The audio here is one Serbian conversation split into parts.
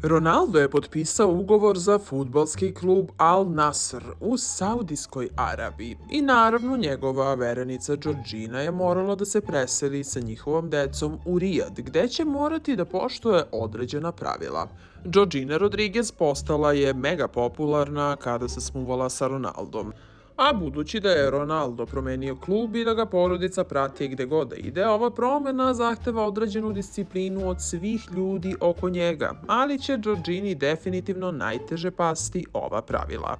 Ronaldo je potpisao ugovor za fudbalski klub Al Nassr u Saudijskoj Arabiji i naravno njegova verenica Georgina je morala da se preseli sa njihovom decom u Rijad, gde će morati da poštuje određena pravila. Georgina Rodriguez postala je mega popularna kada se smuvala sa Ronaldom. A budući da je Ronaldo promenio klub i da ga porodica prati gde god da ide, ova promena zahteva određenu disciplinu od svih ljudi oko njega, ali će Georgini definitivno najteže pasti ova pravila.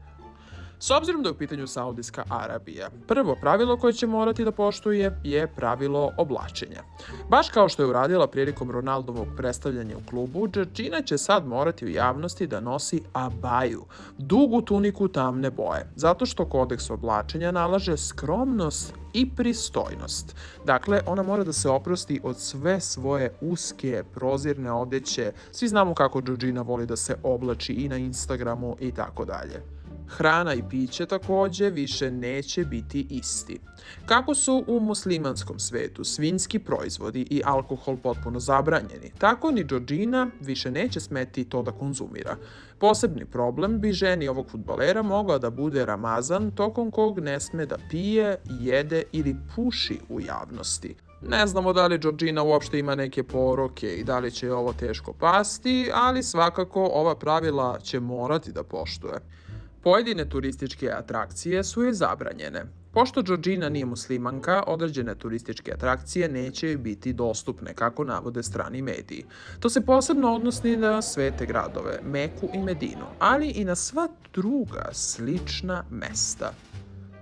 S obzirom da je u pitanju Saudijska Arabija, prvo pravilo koje će morati da poštuje je pravilo oblačenja. Baš kao što je uradila prilikom Ronaldovog predstavljanja u klubu, Georgina će sad morati u javnosti da nosi abaju, dugu tuniku tamne boje, zato što kodeks oblačenja nalaže skromnost i pristojnost. Dakle, ona mora da se oprosti od sve svoje uske, prozirne odeće. Svi znamo kako Georgina voli da se oblači i na Instagramu i tako dalje. Hrana i piće takođe više neće biti isti. Kako su u muslimanskom svetu svinjski proizvodi i alkohol potpuno zabranjeni, tako ni Georgina više neće smeti to da konzumira. Posebni problem bi ženi ovog fudbalera mogao da bude Ramazan, tokom kog ne sme da pije, jede ili puši u javnosti. Ne znamo da li Georgina uopšte ima neke poroke i da li će ovo teško pasti, ali svakako ova pravila će morati da poštuje. Pojedine turističke atrakcije su joj zabranjene. Pošto Georgina nije muslimanka, određene turističke atrakcije neće joj biti dostupne, kako navode strani mediji. To se posebno odnosi na svete gradove, Meku i Medinu, ali i na sva druga slična mesta.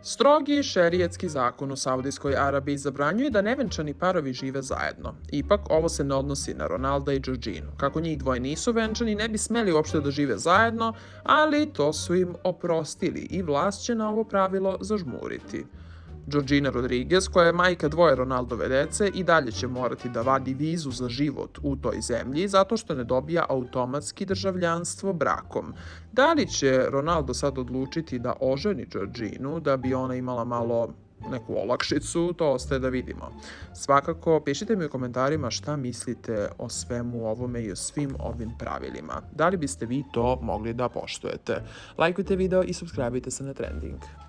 Strogi šerijatski zakon u Saudijskoj Arabiji zabranjuje da nevenčani parovi žive zajedno. Ipak, ovo se ne odnosi na Ronalda i Georginu. Kako njih dvoje nisu venčani, ne bi smeli uopšte da žive zajedno, ali to su im oprostili i vlast će na ovo pravilo zažmuriti. Georgina Rodriguez, koja je majka dvoje Ronaldove dece, i dalje će morati da vadi vizu za život u toj zemlji zato što ne dobija automatski državljanstvo brakom. Da li će Ronaldo sad odlučiti da oženi Georginu da bi ona imala malo neku olakšicu, to ostaje da vidimo. Svakako, pišite mi u komentarima šta mislite o svemu ovome i o svim ovim pravilima. Da li biste vi to mogli da poštujete? Lajkujte video i subscribeujte se na Trending.